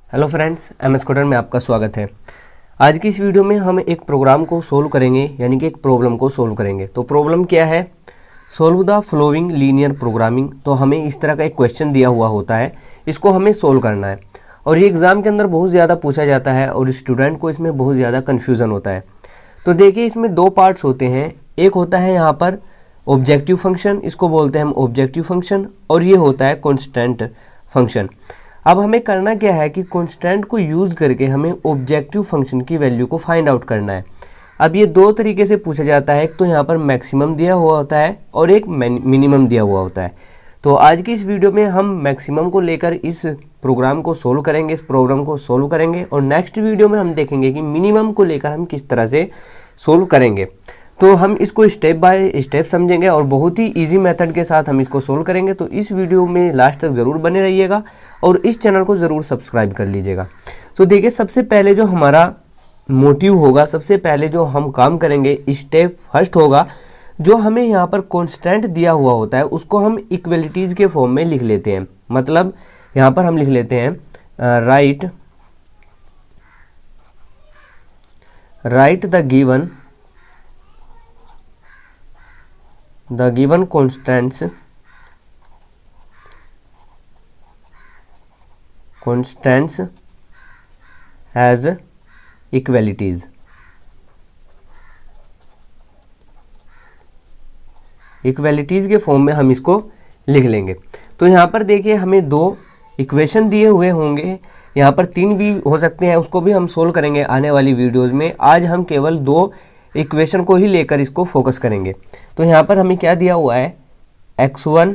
Hello friends, MS coder में आपका स्वागत है। आज की इस वीडियो में हम एक प्रोग्राम को सोल्व करेंगे, यानी कि एक प्रॉब्लम को सोल्व करेंगे। तो प्रॉब्लम क्या है? Solve the flowing linear programming. तो हमें इस तरह का एक क्वेश्चन दिया हुआ होता है, इसको हमें सोल्व करना है और ये एग्ज़ाम के अंदर बहुत ज़्यादा पूछा जाता है और स्टूडेंट को इसमें बहुत ज़्यादा कन्फ्यूज़न होता है। तो देखिए, इसमें दो पार्ट्स होते हैं। एक होता है यहाँ पर ऑब्जेक्टिव फंक्शन, इसको बोलते हैं हम ऑब्जेक्टिव फंक्शन, और ये होता है कॉन्स्टेंट फंक्शन। अब हमें करना क्या है कि कांस्टेंट को यूज़ करके हमें ऑब्जेक्टिव फंक्शन की वैल्यू को फाइंड आउट करना है। अब ये दो तरीके से पूछा जाता है, एक तो यहाँ पर मैक्सिमम दिया हुआ होता है और एक मिनिमम दिया हुआ होता है। तो आज की इस वीडियो में हम मैक्सिमम को लेकर इस प्रोग्राम को सोल्व करेंगे, इस प्रॉब्लम को सोल्व करेंगे, और नेक्स्ट वीडियो में हम देखेंगे कि मिनिमम को लेकर हम किस तरह से सोल्व करेंगे। तो हम इसको स्टेप बाय स्टेप समझेंगे और बहुत ही इजी मेथड के साथ हम इसको सोल्व करेंगे। तो इस वीडियो में लास्ट तक ज़रूर बने रहिएगा और इस चैनल को ज़रूर सब्सक्राइब कर लीजिएगा। तो देखिए, सबसे पहले जो हमारा मोटिव होगा, सबसे पहले जो हम काम करेंगे, स्टेप फर्स्ट होगा, जो हमें यहाँ पर कांस्टेंट दिया हुआ होता है उसको हम इक्वलिटीज़ के फॉर्म में लिख लेते हैं। मतलब यहाँ पर हम लिख लेते हैं right the given constants as equalities। इक्वलिटीज़ के फॉर्म में हम इसको लिख लेंगे। तो यहाँ पर देखिए, हमें दो इक्वेशन दिए हुए होंगे, यहाँ पर तीन भी हो सकते हैं, उसको भी हम सोल्व करेंगे आने वाली वीडियोज़ में। आज हम केवल दो इक्वेशन को ही लेकर इसको फोकस करेंगे। तो यहाँ पर हमें क्या दिया हुआ है, x1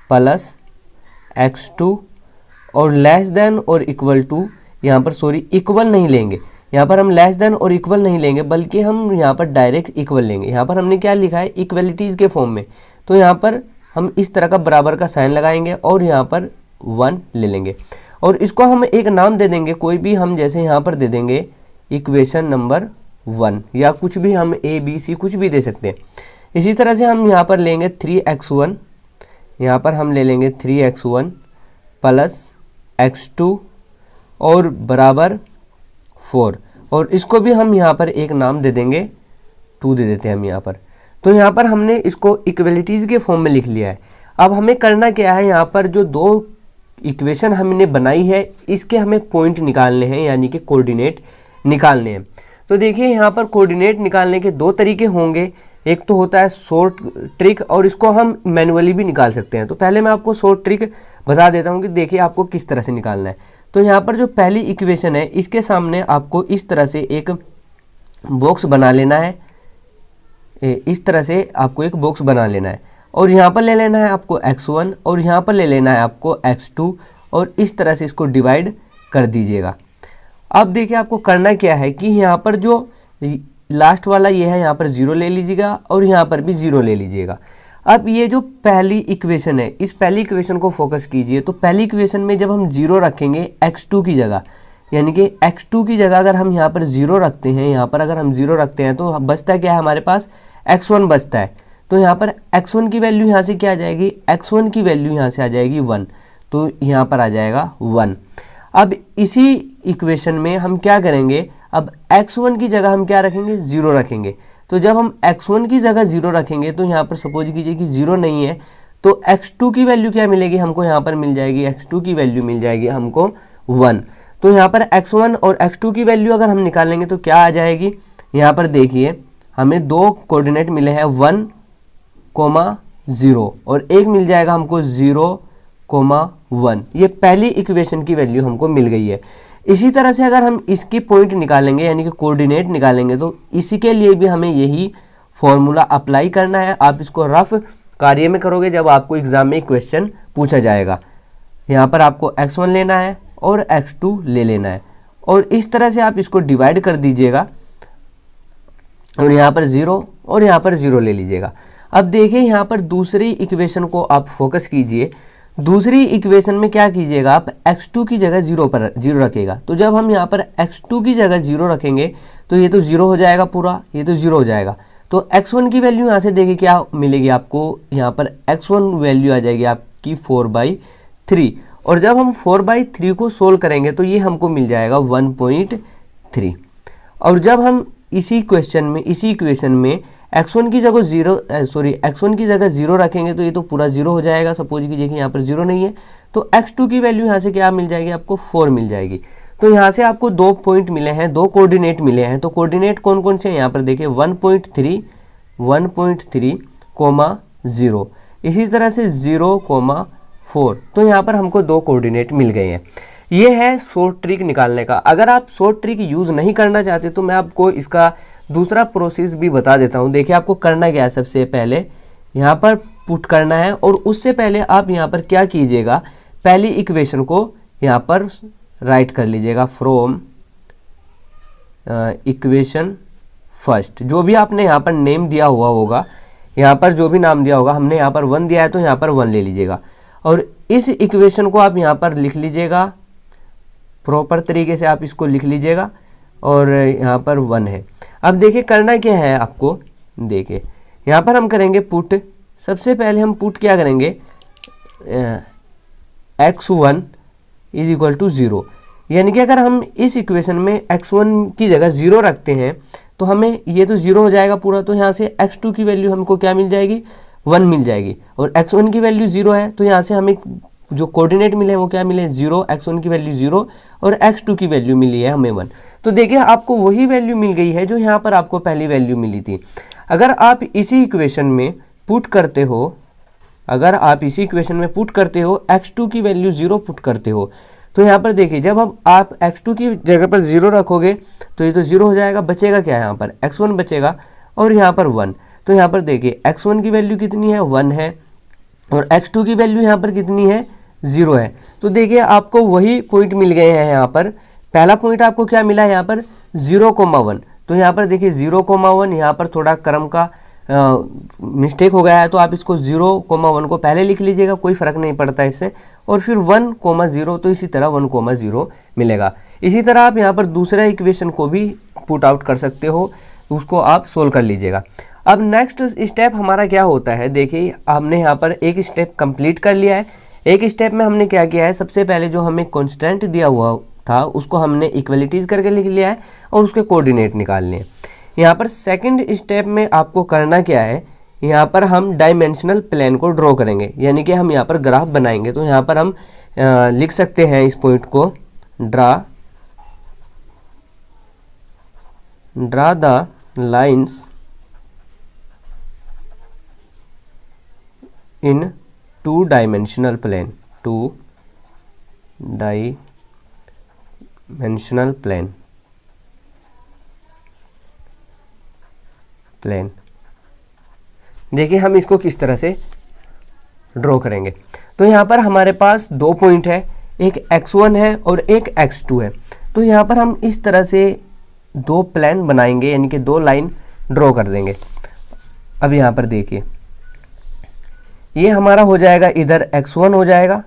प्लस x2 और लेस देन और इक्वल टू, यहाँ पर सॉरी इक्वल नहीं लेंगे, यहाँ पर हम लेस देन और इक्वल नहीं लेंगे, बल्कि हम यहाँ पर डायरेक्ट इक्वल लेंगे। यहाँ पर हमने क्या लिखा है, इक्वलिटीज़ के फॉर्म में। तो यहाँ पर हम इस तरह का बराबर का साइन लगाएंगे और यहाँ पर 1 ले लेंगे और इसको हम एक नाम दे देंगे, कोई भी हम, जैसे यहाँ पर दे देंगे इक्वेशन नंबर 1, या कुछ भी हम A B C कुछ भी दे सकते हैं। इसी तरह से हम यहाँ पर लेंगे 3x1, यहाँ पर हम ले लेंगे 3x1 प्लस x2 और बराबर 4, और इसको भी हम यहाँ पर एक नाम दे देंगे, 2 दे देते हैं हम यहाँ पर। तो यहाँ पर हमने इसको इक्वलिटीज़ के फॉर्म में लिख लिया है। अब हमें करना क्या है, यहाँ पर जो दो इक्वेशन हमने बनाई है इसके हमें पॉइंट निकालने हैं, यानी कि कोऑर्डिनेट निकालने हैं। तो देखिए, यहाँ पर कोऑर्डिनेट निकालने के दो तरीके होंगे। एक तो होता है शॉर्ट ट्रिक, और इसको हम मैनुअली भी निकाल सकते हैं। तो पहले मैं आपको शॉर्ट ट्रिक बता देता हूँ कि देखिए आपको किस तरह से निकालना है। तो यहाँ पर जो पहली इक्वेशन है, इसके सामने आपको इस तरह से एक बॉक्स बना लेना है, इस तरह से आपको एक बॉक्स बना लेना है, और यहाँ पर ले लेना है आपको x1 और यहाँ पर ले लेना है आपको x2, और इस तरह से इसको डिवाइड कर दीजिएगा। अब देखिए, आपको करना क्या है कि यहाँ पर जो लास्ट वाला ये है, यहाँ पर 0 ले लीजिएगा और यहाँ पर भी 0 ले लीजिएगा। अब ये जो पहली इक्वेशन है, इस पहली इक्वेशन को फोकस कीजिए। तो पहली इक्वेशन में जब हम 0 रखेंगे x2 की जगह, यानी कि x2 की जगह अगर हम यहाँ पर 0 रखते हैं, यहाँ पर अगर हम 0 रखते हैं तो बचता क्या है, हमारे पास x1 बचता है। तो यहाँ पर x1 की वैल्यू यहाँ से क्या आ जाएगी, x1 की वैल्यू यहाँ से आ जाएगी 1, तो यहाँ पर आ जाएगा 1। अब इसी इक्वेशन में हम क्या करेंगे, अब x1 की जगह हम क्या रखेंगे, 0 रखेंगे। तो जब हम x1 की जगह 0 रखेंगे तो यहाँ पर सपोज कीजिए कि 0 नहीं है, तो x2 की वैल्यू क्या मिलेगी हमको, यहाँ पर मिल जाएगी, x2 की वैल्यू मिल जाएगी हमको 1। तो यहाँ पर x1 और x2 की वैल्यू अगर हम निकालेंगे तो क्या आ जाएगी, यहाँ पर देखिए हमें दो कोऑर्डिनेट मिले हैं 1, 0 और एक मिल जाएगा हमको 0, 1। ये पहली इक्वेशन की वैल्यू हमको मिल गई है। इसी तरह से अगर हम इसकी पॉइंट निकालेंगे, यानी कि कोऑर्डिनेट निकालेंगे, तो इसी के लिए भी हमें यही फॉर्मूला अप्लाई करना है। आप इसको रफ कार्य में करोगे जब आपको एग्जाम में क्वेश्चन पूछा जाएगा। यहाँ पर आपको x1 लेना है और x2 ले लेना है, और इस तरह से आप इसको डिवाइड कर दीजिएगा, और यहाँ पर 0 और यहाँ पर 0 ले लीजिएगा। अब देखिए, यहाँ पर दूसरी इक्वेशन को आप फोकस कीजिए। दूसरी इक्वेशन में क्या कीजिएगा, आप x2 की जगह 0 रखेगा। तो जब हम यहाँ पर x2 की जगह 0 रखेंगे तो ये तो 0 हो जाएगा पूरा, ये तो 0 हो जाएगा। तो x1 की वैल्यू यहाँ से देखिए क्या मिलेगी आपको, यहाँ पर x1 वैल्यू आ जाएगी आपकी 4/3, और जब हम 4/3 को सोल्व करेंगे तो ये हमको मिल जाएगा 1.3। और जब हम इसी इक्वेशन में x1 की जगह x1 की जगह 0 रखेंगे तो ये तो पूरा 0 हो जाएगा। सपोज कीजिए कि यहाँ पर 0 नहीं है, तो x2 की वैल्यू यहाँ से क्या मिल जाएगी, आपको 4 मिल जाएगी। तो यहाँ से आपको 2 पॉइंट मिले हैं, 2 कोऑर्डिनेट मिले हैं। तो कोऑर्डिनेट कौन कौन से हैं यहाँ पर देखिए, 1.3, 1.3, 0। इसी तरह से 0,4। तो यहाँ पर हमको 2 कोऑर्डिनेट मिल गए हैं। ये है शॉर्ट ट्रिक निकालने का। अगर आप शॉर्ट ट्रिक यूज़ नहीं करना चाहते तो मैं आपको इसका दूसरा प्रोसेस भी बता देता हूँ। देखिए आपको करना क्या है, सबसे पहले यहाँ पर पुट करना है और उससे पहले आप यहाँ पर क्या कीजिएगा, पहली इक्वेशन को यहाँ पर राइट कर लीजिएगा फ्रॉम इक्वेशन फर्स्ट। जो भी आपने यहाँ पर नेम दिया हुआ होगा, यहाँ पर जो भी नाम दिया होगा, हमने यहाँ पर 1 दिया है तो यहाँ पर 1 ले लीजिएगा और इस इक्वेशन को आप यहाँ पर लिख लीजिएगा, प्रॉपर तरीके से आप इसको लिख लीजिएगा और यहाँ पर 1 है। अब देखिए करना क्या है आपको, देखिए यहाँ पर हम करेंगे पुट। सबसे पहले हम पुट क्या करेंगे, x1 = 0, यानी कि अगर हम इस इक्वेशन में x1 की जगह 0 रखते हैं तो हमें ये तो 0 हो जाएगा पूरा। तो यहाँ से x2 की वैल्यू हमको क्या मिल जाएगी, 1 मिल जाएगी। और x1 की वैल्यू 0 है तो यहाँ से हमें जो कोऑर्डिनेट मिले वो क्या मिले, 0, x1 की वैल्यू 0 और x2 की वैल्यू मिली है हमें 1। तो देखिए आपको वही वैल्यू मिल गई है जो यहाँ पर आपको पहली वैल्यू मिली थी। अगर आप इसी इक्वेशन में पुट करते हो, x2 की वैल्यू 0 पुट करते हो, तो यहाँ पर देखिए जब आप x2 की जगह पर 0 रखोगे तो ये तो 0 हो जाएगा, बचेगा क्या, यहाँ पर x1 बचेगा और यहाँ पर 1। तो यहाँ पर देखिए x1 की वैल्यू कितनी है, 1 है और x2 की वैल्यू यहाँ पर कितनी है, 0 है। तो देखिए आपको वही पॉइंट मिल गए हैं। यहाँ पर पहला पॉइंट आपको क्या मिला है, यहाँ पर 0,1। तो यहाँ पर देखिए 0,1, यहाँ पर थोड़ा क्रम का मिस्टेक हो गया है तो आप इसको 0,1 को पहले लिख लीजिएगा, कोई फ़र्क नहीं पड़ता इससे। और फिर 1,0, तो इसी तरह 1,0 मिलेगा। इसी तरह आप यहाँ पर दूसरा इक्वेशन को भी पुट आउट कर सकते हो, उसको आप सोल्व कर लीजिएगा। अब नेक्स्ट स्टेप हमारा क्या होता है, देखिए हमने यहाँ पर एक स्टेप कंप्लीट कर लिया है। एक स्टेप में हमने क्या किया है, सबसे पहले जो हमें कॉन्स्टेंट दिया हुआ था उसको हमने इक्वलिटीज़ करके लिख लिया है और उसके कोऑर्डिनेट निकालने हैं। यहाँ पर सेकंड स्टेप में आपको करना क्या है, यहाँ पर हम डायमेंशनल प्लेन को ड्रॉ करेंगे, यानी कि हम यहाँ पर ग्राफ बनाएंगे। तो यहाँ पर हम लिख सकते हैं इस पॉइंट को, draw the lines in 2 dimensional plane, 2 dimensional plane. देखिए हम इसको किस तरह से ड्रॉ करेंगे। तो यहाँ पर हमारे पास 2 पॉइंट है, एक x1 है और एक x2 है। तो यहाँ पर हम इस तरह से 2 प्लेन बनाएंगे, यानी कि 2 लाइन ड्रॉ कर देंगे। अब यहाँ पर देखिए ये हमारा हो जाएगा, इधर x1 हो जाएगा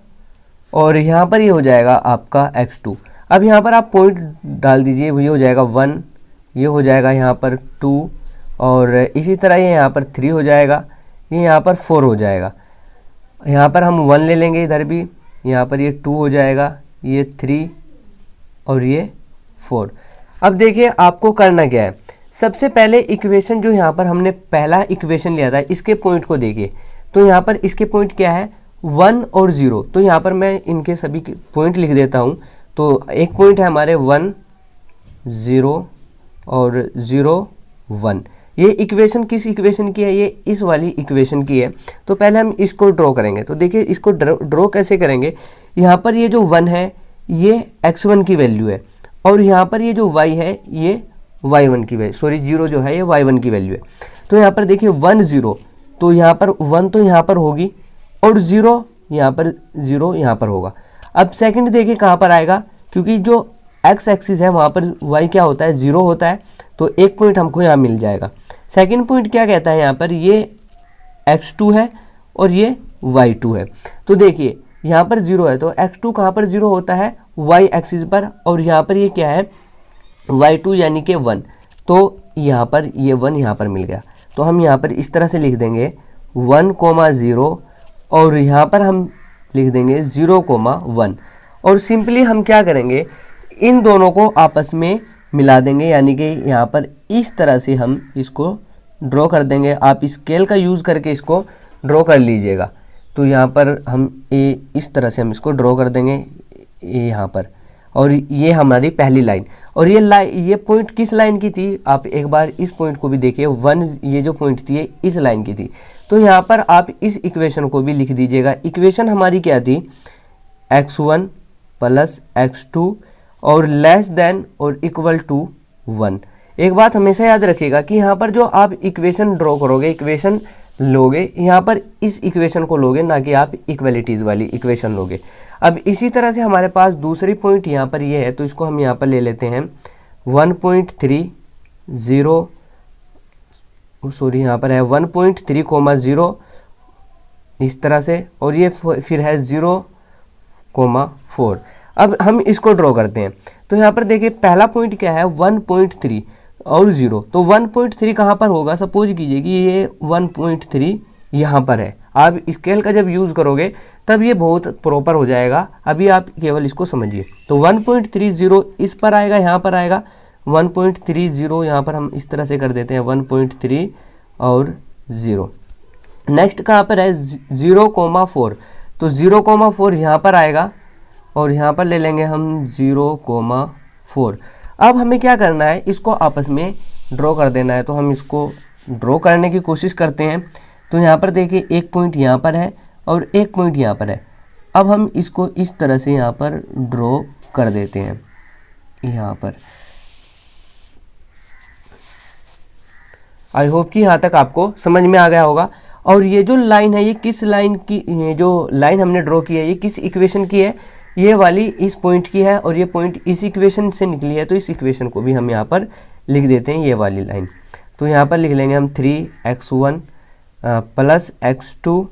और यहाँ पर ये हो जाएगा आपका x2। अब यहाँ पर आप पॉइंट डाल दीजिए, ये हो जाएगा 1, ये हो जाएगा यहाँ पर 2 और इसी तरह ये यहाँ पर 3 हो जाएगा, ये यहाँ पर 4 हो जाएगा। यहाँ पर हम 1 ले लेंगे, इधर भी यहाँ पर ये 2 हो जाएगा, ये 3 और ये 4। अब देखिए आपको करना क्या है, सबसे पहले इक्वेशन जो यहाँ पर हमने पहला इक्वेशन लिया था इसके पॉइंट को देखिए। तो यहाँ पर इसके पॉइंट क्या है, 1 और 0। तो यहाँ पर मैं इनके सभी पॉइंट लिख देता हूँ। तो एक पॉइंट है हमारे 1, 0 और 0, 1। ये इक्वेशन किस इक्वेशन की है, ये इस वाली इक्वेशन की है। तो पहले हम इसको ड्रॉ करेंगे। तो देखिए इसको ड्रॉ कैसे करेंगे, यहाँ पर ये जो 1 है ये x1 की वैल्यू है और यहाँ पर ये जो y है ये y1 की वैल्यू, 0 जो है ये y1 की वैल्यू है। तो यहाँ पर देखिए 1, 0, तो यहाँ पर 1 तो यहाँ पर होगी और 0 यहाँ पर होगा। अब सेकंड देखिए कहाँ पर आएगा, क्योंकि जो x एक्सिस है वहाँ पर y क्या होता है, 0 होता है। तो एक पॉइंट हमको यहाँ मिल जाएगा। सेकंड पॉइंट क्या कहता है, यहाँ पर ये x2 है और ये y2 है। तो देखिए यहाँ पर 0 है तो x2 कहाँ पर 0 होता है, y एक्सिस पर, और यहाँ पर ये क्या है y2 यानी कि 1। तो यहाँ पर ये 1 यहाँ पर मिल गया। तो हम यहाँ पर इस तरह से लिख देंगे 1, 0 और यहाँ पर हम लिख देंगे 0,1 और सिंपली हम क्या करेंगे, इन दोनों को आपस में मिला देंगे, यानी कि यहाँ पर इस तरह से हम इसको ड्रॉ कर देंगे। आप स्केल का यूज़ करके इसको ड्रॉ कर लीजिएगा। तो यहाँ पर हम इस तरह से हम इसको ड्रॉ कर देंगे यहाँ पर, और ये हमारी पहली लाइन। और ये पॉइंट किस लाइन की थी, आप एक बार इस पॉइंट को भी देखिए, 1 ये जो पॉइंट थी ये इस लाइन की थी। तो यहाँ पर आप इस इक्वेशन को भी लिख दीजिएगा। इक्वेशन हमारी क्या थी, x1 + x2 और लेस देन और इक्वल टू 1। एक बात हमेशा याद रखिएगा कि यहाँ पर जो आप इक्वेशन ड्रॉ करोगे, इक्वेशन लोगे, यहाँ पर इस इक्वेशन को लोगे, ना कि आप इक्वलिटीज़ वाली इक्वेशन लोगे। अब इसी तरह से हमारे पास दूसरी पॉइंट यहाँ पर ये है, तो इसको हम यहाँ पर ले लेते हैं 1.30 सॉरी यहाँ पर है 1.3,0 इस तरह से, और ये फिर है 0,4। अब हम इसको ड्रॉ करते हैं। तो यहाँ पर देखिए पहला पॉइंट क्या है, 1.3 और 0। तो 1.3 कहाँ पर होगा, सपोज कीजिए कि ये 1.3 यहाँ पर है। आप स्केल का जब यूज़ करोगे तब ये बहुत प्रॉपर हो जाएगा, अभी आप केवल इसको समझिए। तो 1.30 इस पर आएगा, यहाँ पर आएगा 1.30, यहाँ पर हम इस तरह से कर देते हैं 1.3 और 0। नेक्स्ट कहाँ पर है 0,4, तो 0,4 यहाँ पर आएगा, और यहाँ पर ले लेंगे हम 0,4। अब हमें क्या करना है, इसको आपस में ड्रॉ कर देना है। तो हम इसको ड्रॉ करने की कोशिश करते हैं। तो यहाँ पर देखिए एक पॉइंट यहाँ पर है और एक पॉइंट यहाँ पर है। अब हम इसको इस तरह से यहाँ पर ड्रॉ कर देते हैं यहाँ पर। आई होप कि यहाँ तक आपको समझ में आ गया होगा। और ये जो लाइन है, ये किस लाइन की, ये जो लाइन हमने ड्रॉ की है ये किस इक्वेशन की है, ये वाली इस पॉइंट की है, और ये पॉइंट इस इक्वेशन से निकली है। तो इस इक्वेशन को भी हम यहाँ पर लिख देते हैं, ये वाली लाइन। तो यहाँ पर लिख लेंगे हम 3x1 + x2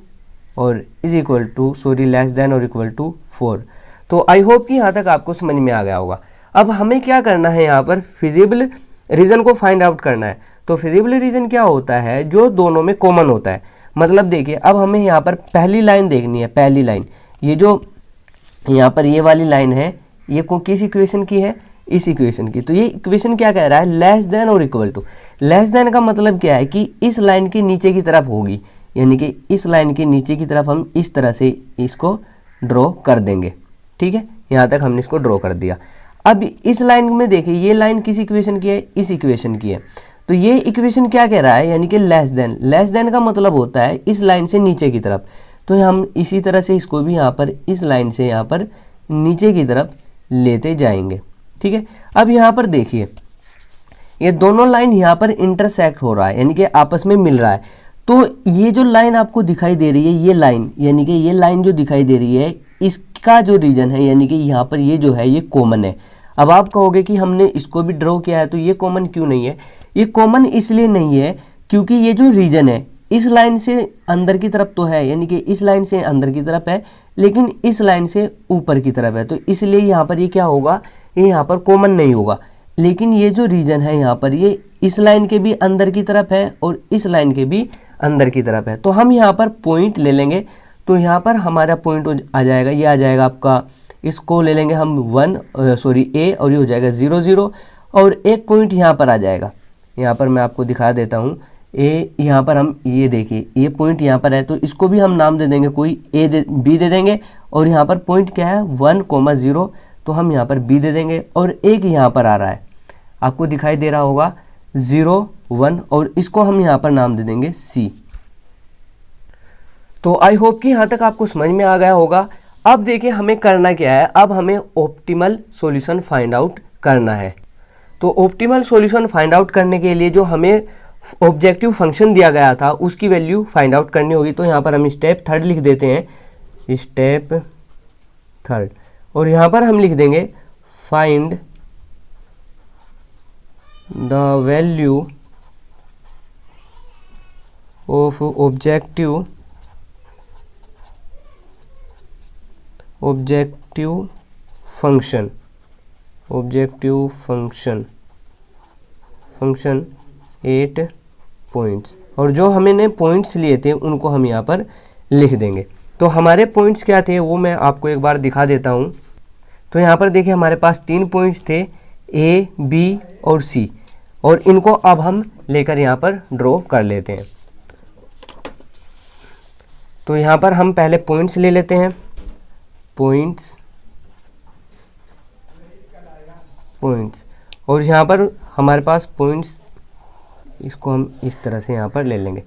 और is equal to less than और इक्वल टू 4। तो आई होप कि यहाँ तक आपको समझ में आ गया होगा। अब हमें क्या करना है, यहाँ पर फिजिबल रीजन को फाइंड आउट करना है। तो फिजिबल रीजन क्या होता है, जो दोनों में कॉमन होता है। मतलब देखिए अब हमें यहाँ पर पहली लाइन देखनी है। पहली लाइन ये जो यहाँ पर ये वाली लाइन है, ये किस इक्वेशन की है, इस इक्वेशन की। तो ये इक्वेशन क्या कह रहा है, लेस देन और इक्वल टू। लेस देन का मतलब क्या है कि इस लाइन के नीचे की तरफ होगी, यानी कि इस लाइन के नीचे की तरफ हम इस तरह से इसको ड्रॉ कर देंगे। ठीक है, यहाँ तक हमने इसको ड्रॉ कर दिया। अब इस लाइन में देखिए ये लाइन किस इक्वेशन की है, इस इक्वेशन की है। तो ये इक्वेशन क्या कह रहा है, यानी कि लेस देन। लेस देन का मतलब होता है इस लाइन से नीचे की तरफ। तो हम इसी तरह से इसको भी यहाँ पर इस लाइन से यहाँ पर नीचे की तरफ लेते जाएंगे। ठीक है, अब यहाँ पर देखिए ये दोनों लाइन यहाँ पर इंटरसेक्ट हो रहा है, यानी कि आपस में मिल रहा है। तो ये जो लाइन आपको दिखाई दे रही है, ये लाइन, यानी कि ये लाइन जो दिखाई दे रही है, इसका जो रीजन है, यानी कि यहाँ पर ये जो है ये कॉमन है। अब आप कहोगे कि हमने इसको भी ड्रॉ किया है तो ये कॉमन क्यों नहीं है। ये कॉमन इसलिए नहीं है क्योंकि ये जो रीजन है इस लाइन से अंदर की तरफ तो है, यानी कि इस लाइन से अंदर की तरफ है, लेकिन इस लाइन से ऊपर की तरफ है। तो इसलिए यहाँ पर ये क्या होगा, ये यहाँ पर कॉमन नहीं होगा। लेकिन ये जो रीजन है यहाँ पर, ये इस लाइन के भी अंदर की तरफ है और इस लाइन के भी अंदर की तरफ है। तो हम यहाँ पर पॉइंट ले लेंगे। तो यहाँ पर हमारा पॉइंट आ जाएगा, ये आ जाएगा आपका, इसको ले लेंगे हम A, और ये हो जाएगा 0 0, और एक पॉइंट यहाँ पर आ जाएगा। यहाँ पर मैं आपको दिखा देता हूँ, A यहाँ पर हम ये देखिए ये पॉइंट यहाँ पर है, तो इसको भी हम नाम दे देंगे, कोई B दे देंगे। और यहाँ पर पॉइंट क्या है 1,0, तो हम यहाँ पर B दे देंगे। और एक यहाँ पर आ रहा है, आपको दिखाई दे रहा होगा 0 1, और इसको हम यहाँ पर नाम दे देंगे C। तो आई होप कि यहाँ तक आपको समझ में आ गया होगा। अब देखिए हमें करना क्या है, अब हमें ऑप्टिमल सॉल्यूशन फाइंड आउट करना है। तो ऑप्टिमल सॉल्यूशन फाइंड आउट करने के लिए जो हमें ऑब्जेक्टिव फंक्शन दिया गया था उसकी वैल्यू फाइंड आउट करनी होगी। तो यहाँ पर हम स्टेप 3 लिख देते हैं, स्टेप 3, और यहाँ पर हम लिख देंगे find the value of objective function 8 points. और जो हमने पॉइंट्स लिए थे उनको हम यहाँ पर लिख देंगे। तो हमारे पॉइंट्स क्या थे वो मैं आपको एक बार दिखा देता हूँ। तो यहाँ पर देखिए हमारे पास 3 पॉइंट्स थे A, B और C, और इनको अब हम लेकर यहाँ पर ड्रॉ कर लेते हैं। तो यहाँ पर हम पहले पॉइंट्स ले लेते हैं, पॉइंट्स, और यहाँ पर हमारे पास पॉइंट्स, इसको हम इस तरह से यहाँ पर ले लेंगे।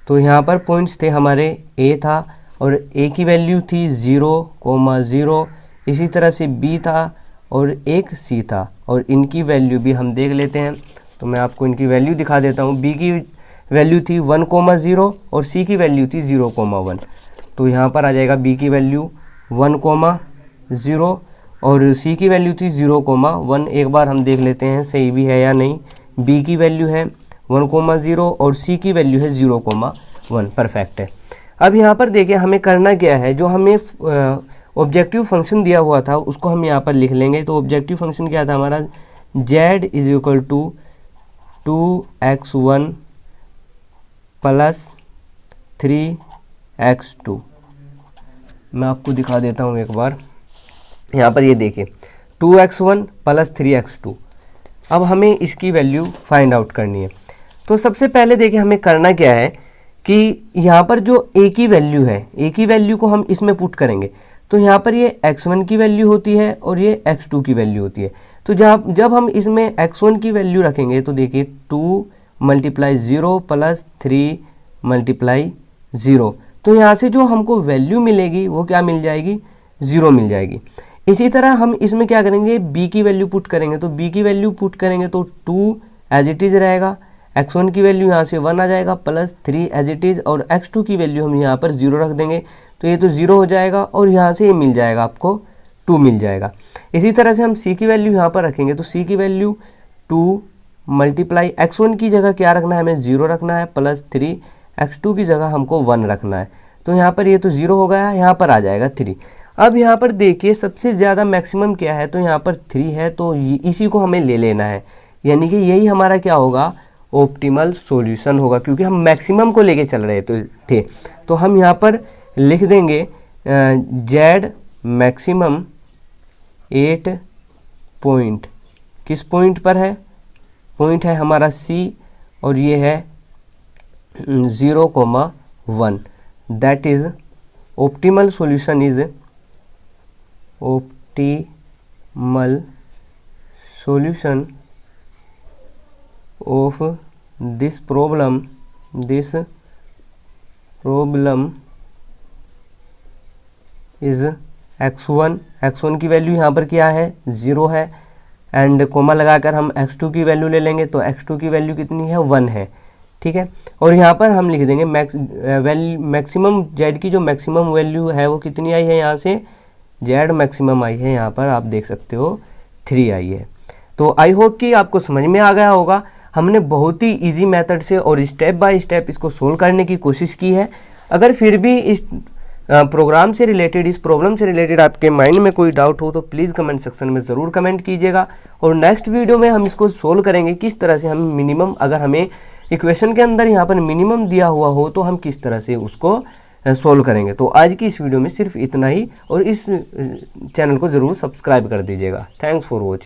तो यहाँ पर पॉइंट्स थे हमारे A था और A की वैल्यू थी 0,0, इसी तरह से B था और एक C था, और इनकी वैल्यू भी हम देख लेते हैं। तो मैं आपको इनकी वैल्यू दिखा देता हूँ। B की वैल्यू थी 1,0 और C की वैल्यू थी 0,1। तो यहाँ पर आ जाएगा B की वैल्यू 1,0 और C की वैल्यू थी 0,1। एक बार हम देख लेते हैं सही भी है या नहीं। B की वैल्यू है 1,0 और C की वैल्यू है 0,1, परफेक्ट है। अब यहाँ पर देखिए हमें करना क्या है, जो हमें ऑब्जेक्टिव फंक्शन दिया हुआ था उसको हम यहाँ पर लिख लेंगे। तो ऑब्जेक्टिव फंक्शन क्या था हमारा, z = 2x1 + 3x2। मैं आपको दिखा देता हूँ एक बार। यहाँ पर ये देखिए 2x1 + 3x2। अब हमें इसकी वैल्यू फाइंड आउट करनी है। तो सबसे पहले देखिए हमें करना क्या है कि यहाँ पर जो a की वैल्यू है, a की वैल्यू को हम इसमें पुट करेंगे। तो यहाँ पर ये x1 की वैल्यू होती है और ये x2 की वैल्यू होती है। तो जब हम इसमें x1 की वैल्यू रखेंगे तो देखिए 2 × 0 + 3 × 0। तो यहाँ से जो हमको वैल्यू मिलेगी वो क्या मिल जाएगी, 0 मिल जाएगी। इसी तरह हम इसमें क्या करेंगे, b की वैल्यू पुट करेंगे। तो b की वैल्यू पुट करेंगे तो 2 एज इट इज़ रहेगा, x1 की वैल्यू यहाँ से 1 आ जाएगा + 3 एज इट इज़, और x2 की वैल्यू हम यहाँ पर 0 रख देंगे। तो ये तो 0 हो जाएगा और यहाँ से ये मिल जाएगा, आपको 2 मिल जाएगा। इसी तरह से हम c की वैल्यू यहाँ पर रखेंगे। तो c की वैल्यू 2 × x1 की जगह क्या रखना है, हमें 0 रखना है + 3, x2 की जगह हमको 1 रखना है। तो यहाँ पर ये तो 0 हो गया, यहाँ पर आ जाएगा 3। अब यहाँ पर देखिए सबसे ज़्यादा मैक्सिमम क्या है, तो यहाँ पर 3 है, तो इसी को हमें ले लेना है। यानी कि यही हमारा क्या होगा, ऑप्टिमल सॉल्यूशन होगा, क्योंकि हम मैक्सिमम को लेके चल रहे थे। तो हम यहाँ पर लिख देंगे z मैक्सिमम 8 पॉइंट, किस पॉइंट पर है, पॉइंट है हमारा C और ये है 0,1। That is optimal solution is optimal solution of this problem is x1 की वैल्यू यहाँ पर क्या है, 0 है, एंड कोमा लगाकर हम x2 की वैल्यू ले लेंगे। तो x2 की वैल्यू कितनी है, 1 है, ठीक है। और यहाँ पर हम लिख देंगे मैक्सिमम z की जो मैक्सिमम वैल्यू है वो कितनी आई है, यहाँ से z मैक्सिमम आई है, यहाँ पर आप देख सकते हो 3 आई है। तो आई होप कि आपको समझ में आ गया होगा। हमने बहुत ही इजी मेथड से और स्टेप बाय स्टेप इसको सोल्व करने की कोशिश की है। अगर फिर भी इस प्रोग्राम से रिलेटेड, इस प्रॉब्लम से रिलेटेड आपके माइंड में कोई डाउट हो तो प्लीज़ कमेंट सेक्शन में ज़रूर कमेंट कीजिएगा। और नेक्स्ट वीडियो में हम इसको सोल्व करेंगे किस तरह से हम मिनिमम, अगर हमें इक्वेशन के अंदर यहाँ पर मिनिमम दिया हुआ हो तो हम किस तरह से उसको सोल्व करेंगे। तो आज की इस वीडियो में सिर्फ इतना ही, और इस चैनल को ज़रूर सब्सक्राइब कर दीजिएगा। Thanks for watching.